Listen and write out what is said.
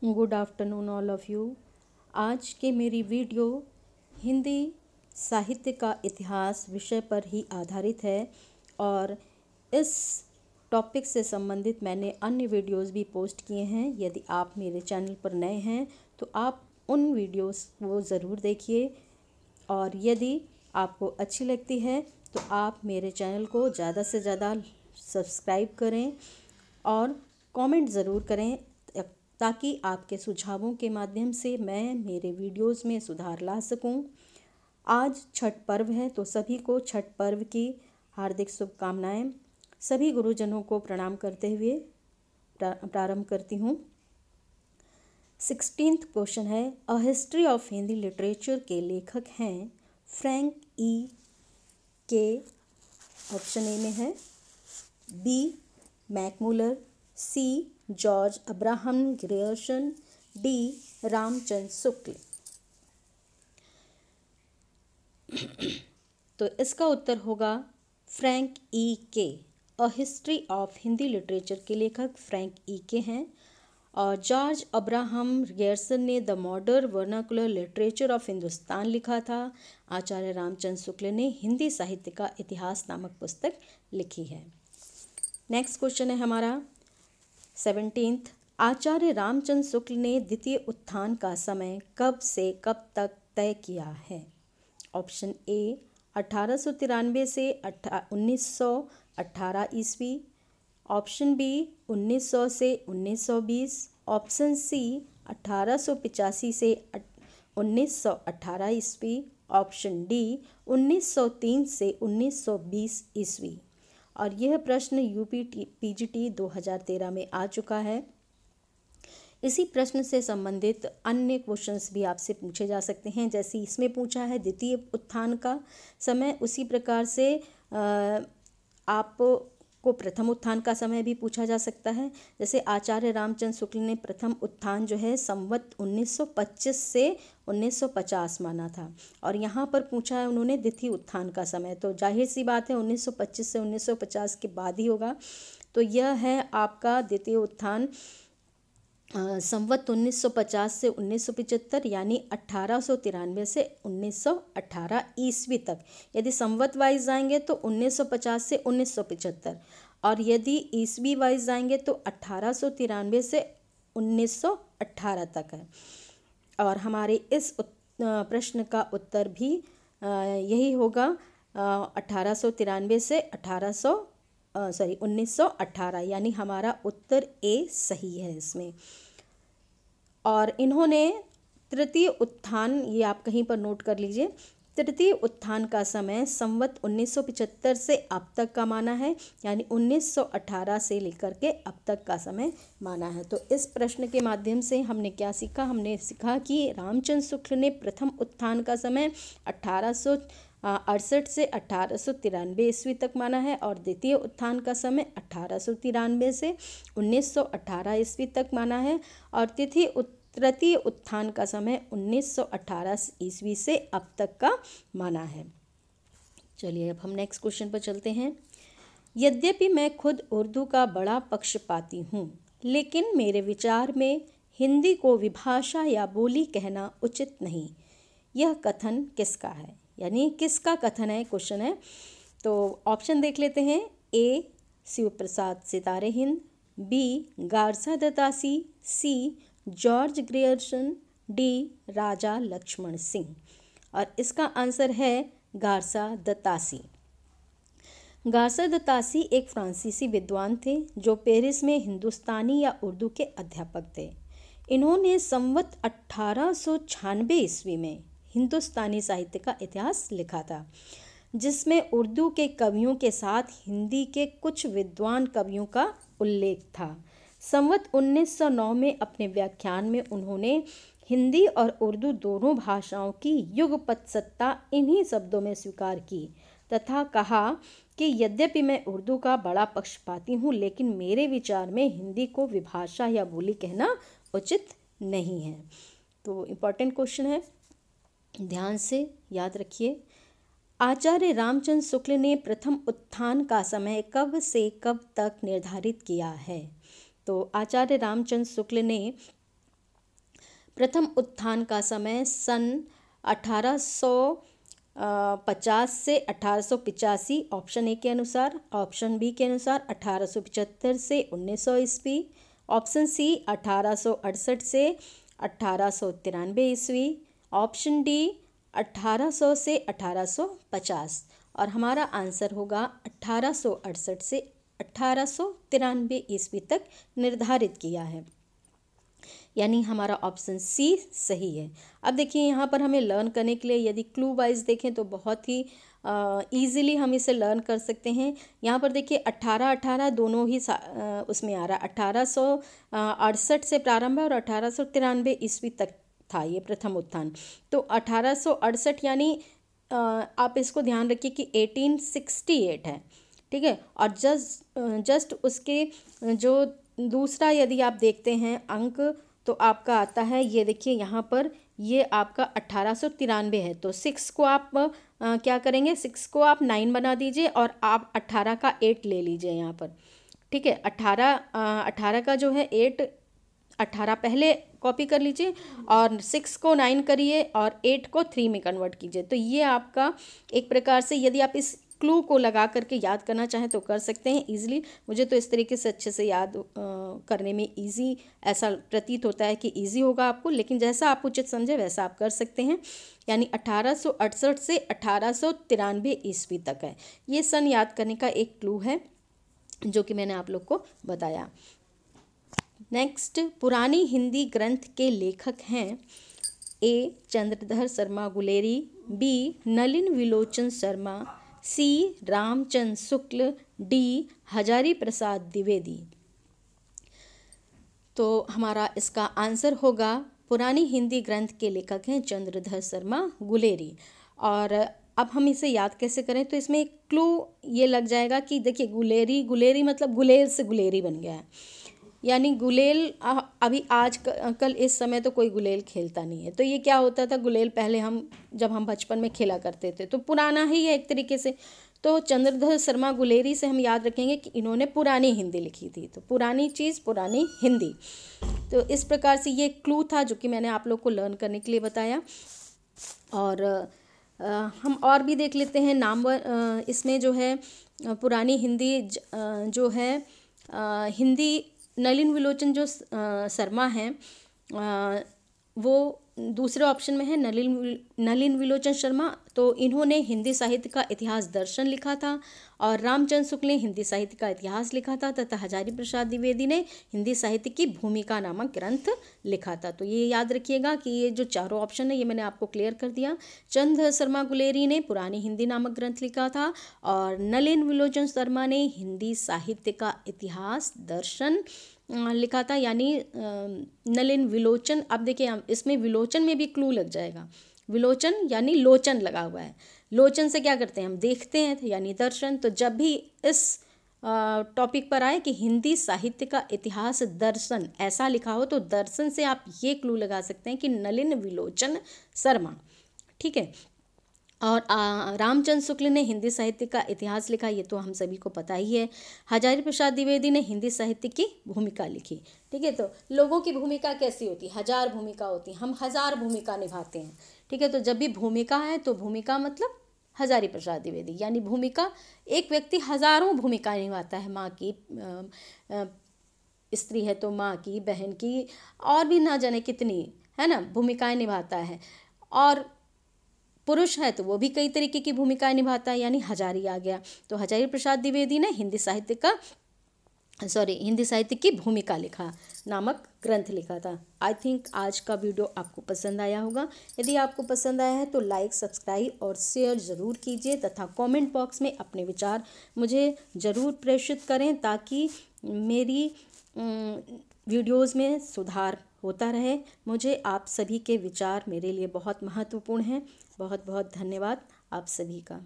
Good afternoon all of you. आज के मेरी वीडियो हिंदी साहित्य का इतिहास विषय पर ही आधारित है और इस टॉपिक से संबंधित मैंने अन्य वीडियोस भी पोस्ट किए हैं। यदि आप मेरे चैनल पर नए हैं तो आप उन वीडियोस को ज़रूर देखिए और यदि आपको अच्छी लगती है तो आप मेरे चैनल को ज़्यादा से ज़्यादा सब्सक्राइब करें और कमेंट ज़रूर करें ताकि आपके सुझावों के माध्यम से मैं मेरे वीडियोस में सुधार ला सकूं। आज छठ पर्व है तो सभी को छठ पर्व की हार्दिक शुभकामनाएं। सभी गुरुजनों को प्रणाम करते हुए प्रारंभ करती हूं। 16th क्वेश्चन है, अ हिस्ट्री ऑफ हिंदी लिटरेचर के लेखक हैं फ्रैंक ई के। ऑप्शन ए में है B Max Muller, C George Abraham Grierson, D Ramchandra Shukla. तो इसका उत्तर होगा Frank E Keay. A history of Hindi literature के लेखक फ्रैंक ई के हैं और जॉर्ज अब्राहम ग्रियर्सन ने the modern vernacular literature of Hindustan लिखा था। आचार्य रामचंद्र शुक्ल ने हिंदी साहित्य का इतिहास नामक पुस्तक लिखी है। नेक्स्ट क्वेश्चन है हमारा 17th, आचार्य रामचंद्र शुक्ल ने द्वितीय उत्थान का समय कब से कब तक तय किया है। ऑप्शन ए 1893 से 1918 ईस्वी, ऑप्शन बी 1900 से 1920, ऑप्शन सी 1885 से 1918 ईस्वी, ऑप्शन डी 1903 से 1920 ईस्वी। और यह प्रश्न यूपी पीजीटी 2013 में आ चुका है। इसी प्रश्न से संबंधित अन्य क्वेश्चंस भी आपसे पूछे जा सकते हैं। जैसे इसमें पूछा है द्वितीय उत्थान का समय, उसी प्रकार से आपको प्रथम उत्थान का समय भी पूछा जा सकता है। जैसे आचार्य रामचंद्र शुक्ल ने प्रथम उत्थान जो है संवत 1925 से 1950 माना था और यहाँ पर पूछा है उन्होंने द्वितीय उत्थान का समय, तो जाहिर सी बात है 1925 से 1950 के बाद ही होगा। तो यह है आपका द्वितीय उत्थान संवत 1950 से 1975 यानी 1893 से 1918 ईस्वी तक। यदि संवत वाइज जाएंगे तो 1950 से 1975 और यदि ईस्वी वाइज जाएंगे तो 1893 से 1918 तक है। और हमारे इस प्रश्न का उत्तर भी यही होगा 1893 से 1918 यानी हमारा उत्तर ए सही है इसमें। और इन्होंने तृतीय उत्थान, ये आप कहीं पर नोट कर लीजिए, तृतीय उत्थान का समय संवत 1975 से अब तक का माना है यानी 1918 से लेकर के अब तक का समय माना है। तो इस प्रश्न के माध्यम से हमने क्या सीखा? हमने सीखा कि रामचंद्र शुक्ल ने प्रथम उत्थान का समय 1868 से 1893 ईस्वी तक माना है और द्वितीय उत्थान का समय 1893 से 1918 ईस्वी तक माना है और तृतीय उत्थान का समय 1918 ईस्वी से अब तक का माना है। चलिए अब हम नेक्स्ट क्वेश्चन पर चलते हैं। यद्यपि मैं खुद उर्दू का बड़ा पक्षपाती हूँ, लेकिन मेरे विचार में हिंदी को विभाषा या बोली कहना उचित नहीं। यह कथन किसका है? यानी किसका कथन है, क्वेश्चन है। तो ऑप्शन देख लेते हैं। ए शिव प्रसाद सितारे Hind, B गारसा दत्तासी, C George Grierson, D राजा लक्ष्मण सिंह। और इसका आंसर है गारसा दत्तासी। गारसा दत्तासी एक फ्रांसीसी विद्वान थे जो पेरिस में हिंदुस्तानी या उर्दू के अध्यापक थे। इन्होंने संवत 1896 ईस्वी में हिंदुस्तानी साहित्य का इतिहास लिखा था, जिसमें उर्दू के कवियों के साथ हिंदी के कुछ विद्वान कवियों का उल्लेख था। संवत 1909 में अपने व्याख्यान में उन्होंने हिंदी और उर्दू दोनों भाषाओं की युगपत सत्ता इन्हीं शब्दों में स्वीकार की तथा कहा कि यद्यपि मैं उर्दू का बड़ा पक्षपाती हूँ, लेकिन मेरे विचार में हिंदी को विभाषा या बोली कहना उचित नहीं है। तो इम्पॉर्टेंट क्वेश्चन है, ध्यान से याद रखिए। आचार्य रामचंद्र शुक्ल ने प्रथम उत्थान का समय कब से कब तक निर्धारित किया है? तो आचार्य रामचंद्र शुक्ल ने प्रथम उत्थान का समय सन 1850 से 1885 ऑप्शन ए के अनुसार, ऑप्शन बी के अनुसार 1875 से 1900 ईस्वी, ऑप्शन सी 1868 से 1893 ईस्वी, ऑप्शन डी 1800 से 1850। और हमारा आंसर होगा 1868 से 1893 ईस्वी तक निर्धारित किया है, यानी हमारा ऑप्शन सी सही है। अब देखिए यहाँ पर हमें लर्न करने के लिए यदि क्लू वाइज देखें तो बहुत ही ईजिली हम इसे लर्न कर सकते हैं। यहाँ पर देखिए 1818 दोनों ही उसमें आ रहा है। 1868 से प्रारंभ है और 1893 ईस्वी तक था ये प्रथम उत्थान। तो 1868 यानी आप इसको ध्यान रखिए कि 1868 है, ठीक है। और जस्ट उसके जो दूसरा यदि आप देखते हैं अंक तो आपका आता है, ये देखिए यहाँ पर ये आपका 1893 है। तो 6 को आप क्या करेंगे, 6 को आप 9 बना दीजिए और आप 18 का 8 ले लीजिए यहाँ पर, ठीक है। 18 का जो है 8, 18 पहले कॉपी कर लीजिए और 6 को 9 करिए और 8 को 3 में कन्वर्ट कीजिए। तो ये आपका एक प्रकार से यदि आप इस क्लू को लगा करके याद करना चाहें तो कर सकते हैं इजीली। मुझे तो इस तरीके से अच्छे से याद करने में इजी ऐसा प्रतीत होता है कि इजी होगा आपको, लेकिन जैसा आप उचित समझे वैसा आप कर सकते हैं। यानी 1868 से 1893 ईस्वी तक है, ये सन याद करने का एक क्लू है जो कि मैंने आप लोग को बताया। नेक्स्ट, पुरानी हिंदी ग्रंथ के लेखक हैं ए चंद्रधर शर्मा गुलेरी, बी नलिन विलोचन शर्मा, सी रामचंद्र शुक्ल, डी हजारी प्रसाद द्विवेदी। तो हमारा इसका आंसर होगा पुरानी हिंदी ग्रंथ के लेखक हैं चंद्रधर शर्मा गुलेरी। और अब हम इसे याद कैसे करें, तो इसमें एक क्लू ये लग जाएगा कि देखिए गुलेरी, गुलेरी मतलब गुलेल से गुलेरी बन गया है, यानी गुलेल अभी आज कल इस समय तो कोई गुलेल खेलता नहीं है। तो ये क्या होता था, गुलेल पहले जब हम बचपन में खेला करते थे, तो पुराना ही है एक तरीके से। तो चंद्रधर शर्मा गुलेरी से हम याद रखेंगे कि इन्होंने पुरानी हिंदी लिखी थी, तो पुरानी चीज़ पुरानी हिंदी। तो इस प्रकार से ये क्लू था जो कि मैंने आप लोग को लर्न करने के लिए बताया। और हम और भी देख लेते हैं नाम। इसमें जो है पुरानी हिंदी जो है हिंदी नलिन विलोचन जो शर्मा हैं वो दूसरे ऑप्शन में है, नलिन विलोचन शर्मा। तो इन्होंने हिंदी साहित्य का इतिहास दर्शन लिखा था और रामचंद्र शुक्ल ने हिंदी साहित्य का इतिहास लिखा था तथा हजारी प्रसाद द्विवेदी ने हिंदी साहित्य की भूमिका नामक ग्रंथ लिखा था। तो ये याद रखिएगा कि ये जो चारों ऑप्शन है ये मैंने आपको क्लियर कर दिया। चंद्रधर शर्मा गुलेरी ने पुरानी हिंदी नामक ग्रंथ लिखा था और नलिन विलोचन शर्मा ने हिंदी साहित्य का इतिहास दर्शन लिखा था, यानी नलिन विलोचन। अब देखिए इसमें विलोचन में भी क्लू लग जाएगा, विलोचन यानी लोचन लगा हुआ है। लोचन से क्या करते हैं, हम देखते हैं, यानी दर्शन। तो जब भी इस टॉपिक पर आए कि हिंदी साहित्य का इतिहास दर्शन ऐसा लिखा हो तो दर्शन से आप ये क्लू लगा सकते हैं कि नलिन विलोचन शर्मा, ठीक है। और रामचंद्र शुक्ल ने हिंदी साहित्य का इतिहास लिखा, ये तो हम सभी को पता ही है। हजारी प्रसाद द्विवेदी ने हिंदी साहित्य की भूमिका लिखी, ठीक है। तो लोगों की भूमिका कैसी होती है, 1000 भूमिका होती है, हम 1000 भूमिका निभाते हैं, ठीक है। तो जब भी भूमिका है तो भूमिका मतलब हजारी प्रसाद द्विवेदी, यानी भूमिका एक व्यक्ति हजारों भूमिकाएं निभाता है। माँ की, स्त्री है तो माँ की, बहन की, और भी ना जाने कितनी है ना भूमिकाएं निभाता है। और पुरुष है तो वो भी कई तरीके की भूमिकाएं निभाता है, यानी हजारी आ गया। तो हजारी प्रसाद द्विवेदी ने हिंदी साहित्य की भूमिका लिखा नामक ग्रंथ लिखा था। आई थिंक आज का वीडियो आपको पसंद आया होगा। यदि आपको पसंद आया है तो लाइक, सब्सक्राइब और शेयर ज़रूर कीजिए तथा कमेंट बॉक्स में अपने विचार मुझे ज़रूर प्रेषित करें ताकि मेरी वीडियोज़ में सुधार होता रहे। मुझे आप सभी के विचार मेरे लिए बहुत महत्वपूर्ण हैं। बहुत बहुत धन्यवाद आप सभी का।